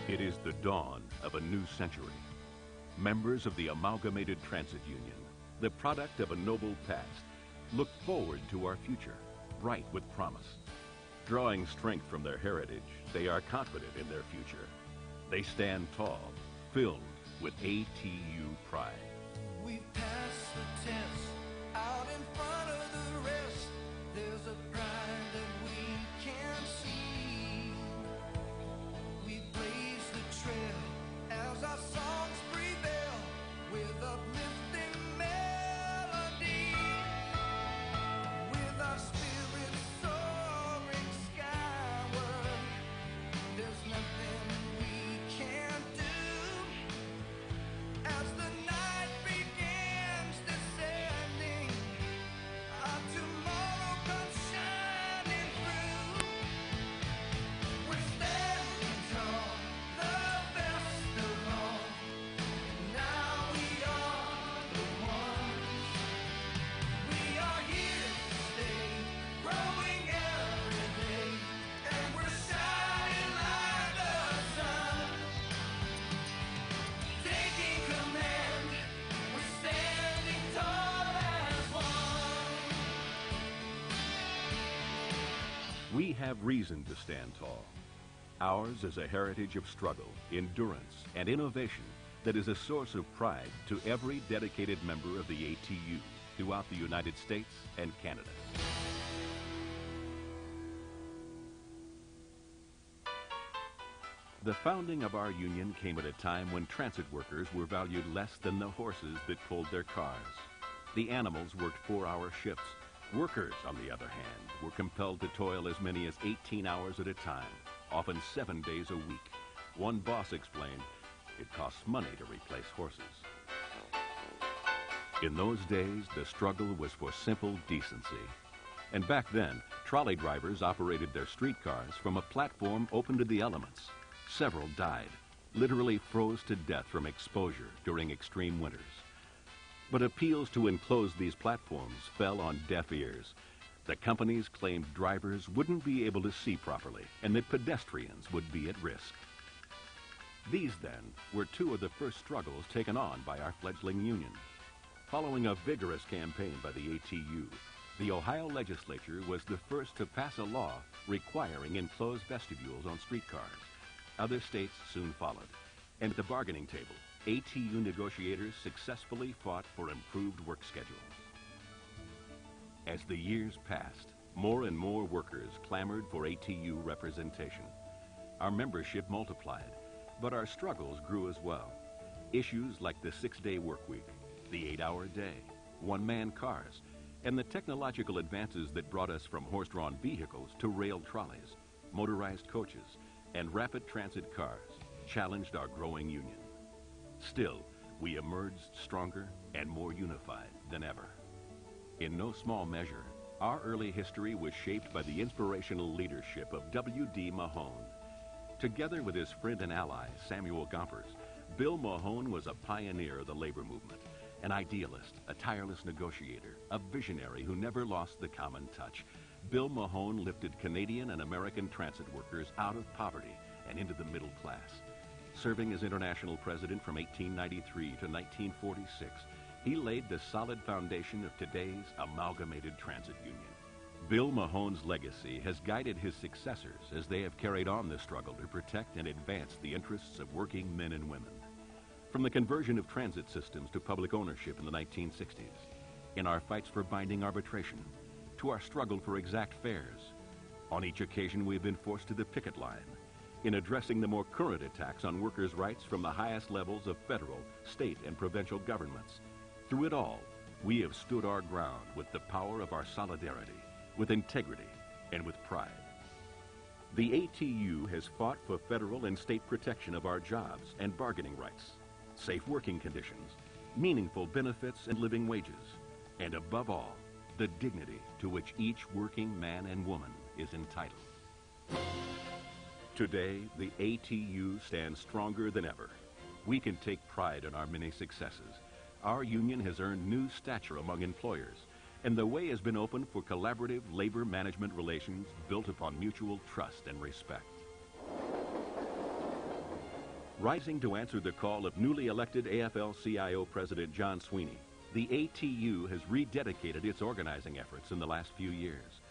It is the dawn of a new century. Members of the Amalgamated Transit Union, the product of a noble past, look forward to our future, bright with promise. Drawing strength from their heritage, they are confident in their future. They stand tall, filled with ATU pride. We've passed the test, out in front of the rest. There's a pride that we can't see. We blaze the trail as our songs prevail with uplifting melody. With our spirits soaring skyward, there's nothing we can't do. As the night begins descending, our tomorrow comes shining through. We're standing tall, the best of all. Now we are the ones. We are here to stay, growing every day, and we're shining like the sun. Taking command, we're standing tall as one. We have reason to stand tall. Ours is a heritage of struggle, endurance, and innovation that is a source of pride to every dedicated member of the ATU throughout the United States and Canada. The founding of our union came at a time when transit workers were valued less than the horses that pulled their cars. The animals worked 4-hour shifts. Workers, on the other hand, were compelled to toil as many as 18 hours at a time, often 7 days a week. One boss explained, it costs money to replace horses. In those days, the struggle was for simple decency. And back then, trolley drivers operated their streetcars from a platform open to the elements. Several died, literally froze to death from exposure during extreme winters. But appeals to enclose these platforms fell on deaf ears. The companies claimed drivers wouldn't be able to see properly and that pedestrians would be at risk. These, then, were two of the first struggles taken on by our fledgling union. Following a vigorous campaign by the ATU, the Ohio legislature was the first to pass a law requiring enclosed vestibules on streetcars. Other states soon followed. And at the bargaining table, ATU negotiators successfully fought for improved work schedules. As the years passed, more and more workers clamored for ATU representation. Our membership multiplied, but our struggles grew as well. Issues like the 6-day work week, the 8-hour day, one-man cars, and the technological advances that brought us from horse-drawn vehicles to rail trolleys, motorized coaches, and rapid transit cars challenged our growing union. Still, we emerged stronger and more unified than ever. In no small measure, our early history was shaped by the inspirational leadership of W.D. Mahone. Together with his friend and ally, Samuel Gompers, Bill Mahone was a pioneer of the labor movement, an idealist, a tireless negotiator, a visionary who never lost the common touch. Bill Mahone lifted Canadian and American transit workers out of poverty and into the middle class. Serving as international president from 1893 to 1946, he laid the solid foundation of today's Amalgamated Transit Union. Bill Mahone's legacy has guided his successors as they have carried on the struggle to protect and advance the interests of working men and women. From the conversion of transit systems to public ownership in the 1960s, in our fights for binding arbitration, to our struggle for exact fares. On each occasion, we have been forced to the picket line in addressing the more current attacks on workers' rights from the highest levels of federal, state, and provincial governments. Through it all, we have stood our ground with the power of our solidarity, with integrity, and with pride. The ATU has fought for federal and state protection of our jobs and bargaining rights, safe working conditions, meaningful benefits and living wages, and above all, the dignity to which each working man and woman is entitled. Today, the ATU stands stronger than ever. We can take pride in our many successes. Our union has earned new stature among employers, and the way has been opened for collaborative labor management relations built upon mutual trust and respect. Rising to answer the call of newly elected AFL-CIO President John Sweeney, the ATU has rededicated its organizing efforts in the last few years.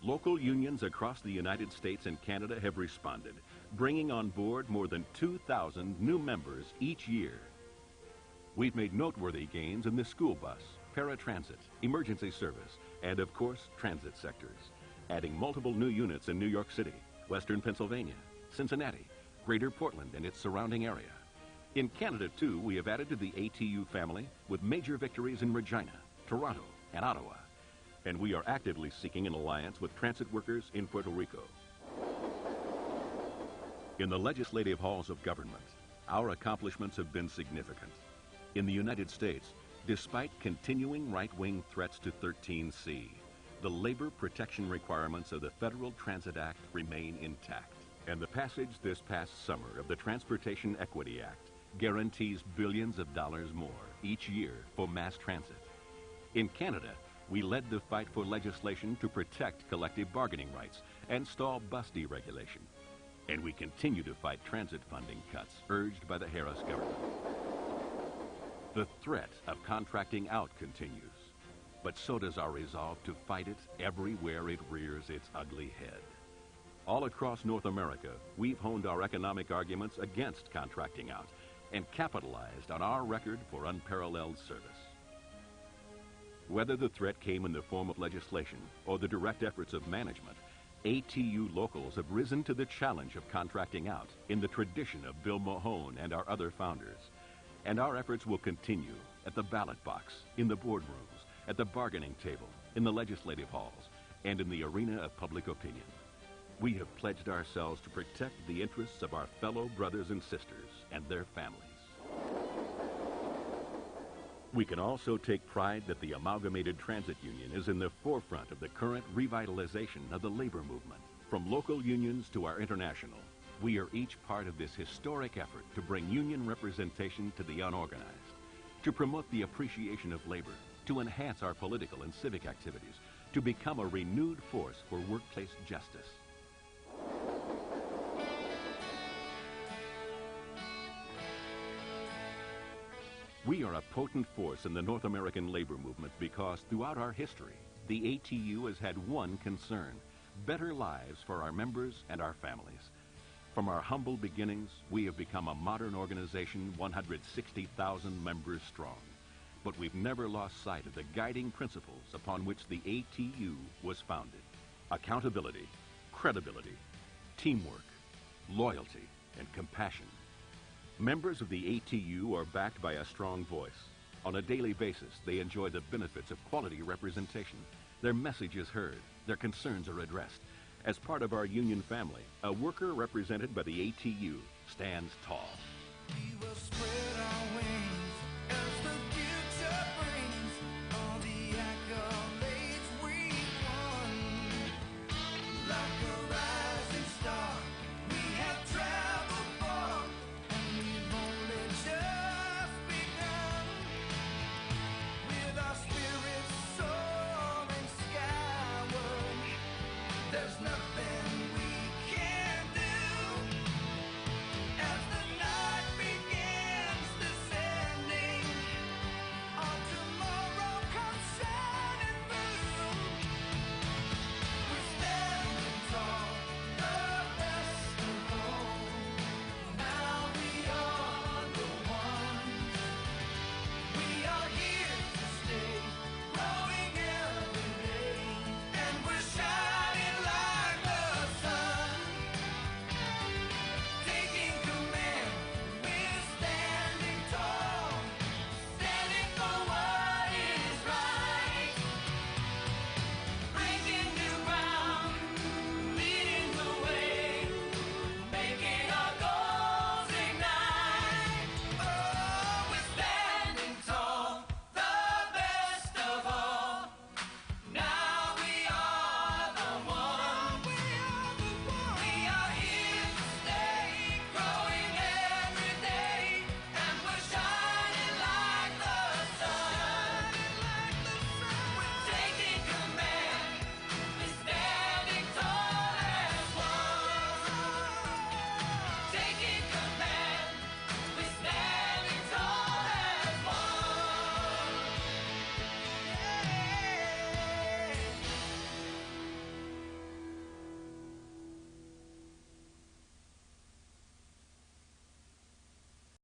Local unions across the United States and Canada have responded, bringing on board more than 2,000 new members each year. We've made noteworthy gains in the school bus, paratransit, emergency service, and of course, transit sectors, adding multiple new units in New York City, Western Pennsylvania, Cincinnati, Greater Portland and its surrounding area. In Canada, too, we have added to the ATU family with major victories in Regina, Toronto, and Ottawa. And we are actively seeking an alliance with transit workers in Puerto Rico. In the legislative halls of government, our accomplishments have been significant. In the United States, despite continuing right-wing threats to 13C, the labor protection requirements of the Federal Transit Act remain intact. And the passage this past summer of the Transportation Equity Act guarantees billions of dollars more each year for mass transit. In Canada, we led the fight for legislation to protect collective bargaining rights and stall bus deregulation. And we continue to fight transit funding cuts urged by the Harris government. The threat of contracting out continues, but so does our resolve to fight it everywhere it rears its ugly head. All across North America, we've honed our economic arguments against contracting out and capitalized on our record for unparalleled service. Whether the threat came in the form of legislation or the direct efforts of management, ATU locals have risen to the challenge of contracting out in the tradition of Bill Mahone and our other founders. And our efforts will continue at the ballot box, in the boardrooms, at the bargaining table, in the legislative halls, and in the arena of public opinion. We have pledged ourselves to protect the interests of our fellow brothers and sisters and their families. We can also take pride that the Amalgamated Transit Union is in the forefront of the current revitalization of the labor movement. From local unions to our international, we are each part of this historic effort to bring union representation to the unorganized, to promote the appreciation of labor, to enhance our political and civic activities, to become a renewed force for workplace justice. We are a potent force in the North American labor movement because throughout our history, the ATU has had one concern: better lives for our members and our families. From our humble beginnings, we have become a modern organization 160,000 members strong. But we've never lost sight of the guiding principles upon which the ATU was founded: accountability, credibility, teamwork, loyalty, and compassion. Members of the ATU are backed by a strong voice. On a daily basis, they enjoy the benefits of quality representation. Their message is heard. Their concerns are addressed. As part of our union family, a worker represented by the ATU stands tall. We will spread our wings.